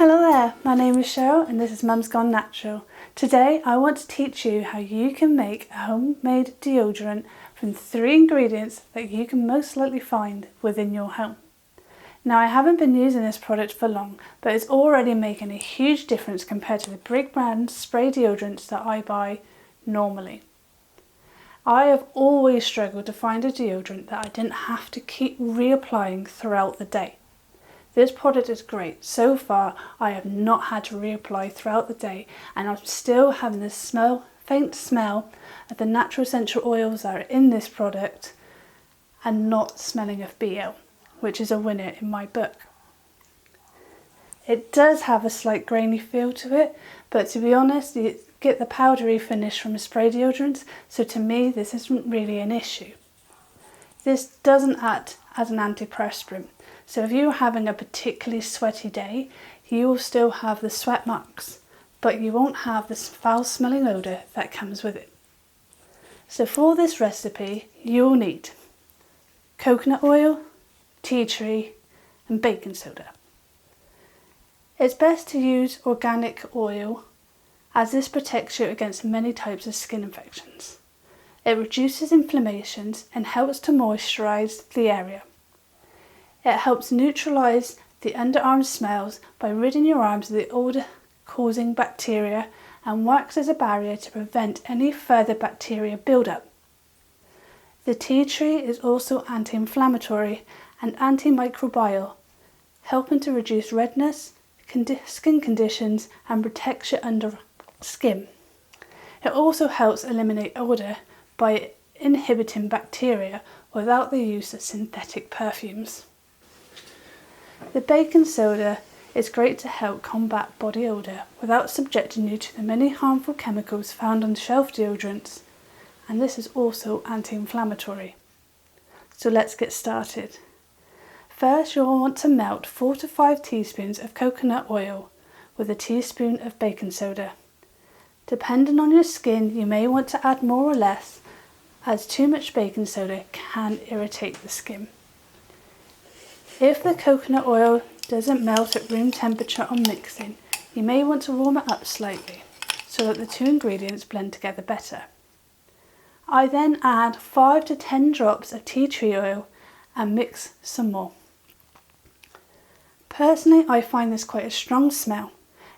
Hello there, my name is Cheryl and this is Mum's Gone Natural. Today I want to teach you how you can make a homemade deodorant from 3 ingredients that you can most likely find within your home. Now I haven't been using this product for long, but it's already making a huge difference compared to the big brand spray deodorants that I buy normally. I have always struggled to find a deodorant that I didn't have to keep reapplying throughout the day. This product is great. So far I have not had to reapply throughout the day and I'm still having this faint smell of the natural essential oils that are in this product and not smelling of BO, which is a winner in my book. It does have a slight grainy feel to it, but to be honest, you get the powdery finish from a spray deodorant, so to me this isn't really an issue. This doesn't act as an antiperspirant, so if you're having a particularly sweaty day, you will still have the sweat marks, but you won't have this foul smelling odour that comes with it. So for this recipe, you'll need coconut oil, tea tree and baking soda. It's best to use organic oil as this protects you against many types of skin infections. It reduces inflammations and helps to moisturize the area. It helps neutralize the underarm smells by ridding your arms of the odour-causing bacteria and works as a barrier to prevent any further bacteria buildup. The tea tree is also anti-inflammatory and antimicrobial, helping to reduce redness, skin conditions and protects your under skin. It also helps eliminate odour by inhibiting bacteria without the use of synthetic perfumes. The baking soda is great to help combat body odour without subjecting you to the many harmful chemicals found on shelf deodorants, and this is also anti-inflammatory. So let's get started. First, you'll want to melt 4 to 5 teaspoons of coconut oil with a teaspoon of baking soda. Depending on your skin, you may want to add more or less, as too much baking soda can irritate the skin. If the coconut oil doesn't melt at room temperature on mixing, you may want to warm it up slightly so that the 2 ingredients blend together better. I then add 5 to 10 drops of tea tree oil and mix some more. Personally, I find this quite a strong smell,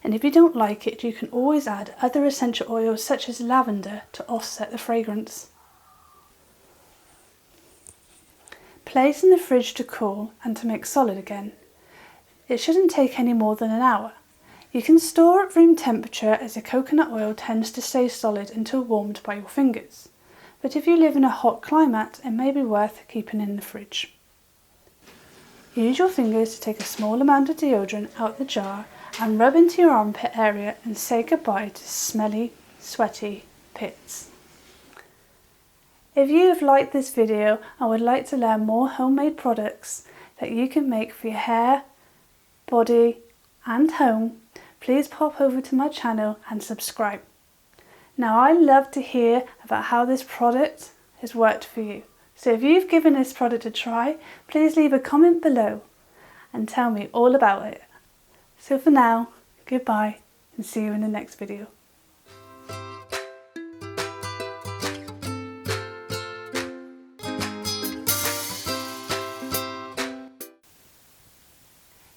and if you don't like it, you can always add other essential oils such as lavender to offset the fragrance. Place in the fridge to cool and to make solid again. It shouldn't take any more than an hour. You can store at room temperature as the coconut oil tends to stay solid until warmed by your fingers, but if you live in a hot climate, it may be worth keeping in the fridge. Use your fingers to take a small amount of deodorant out the jar and rub into your armpit area and say goodbye to smelly, sweaty pits. If you have liked this video and would like to learn more homemade products that you can make for your hair, body and home, please pop over to my channel and subscribe. Now I love to hear about how this product has worked for you. So if you've given this product a try, please leave a comment below and tell me all about it. So for now, goodbye and see you in the next video.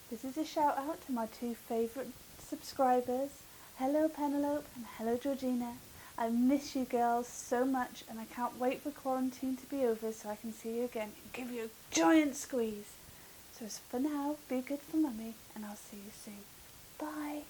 This is a shout out to my 2 favourite subscribers, hello Penelope and hello Georgina. I miss you girls so much and I can't wait for quarantine to be over so I can see you again and give you a giant squeeze. So for now, be good for mummy and I'll see you soon. Bye.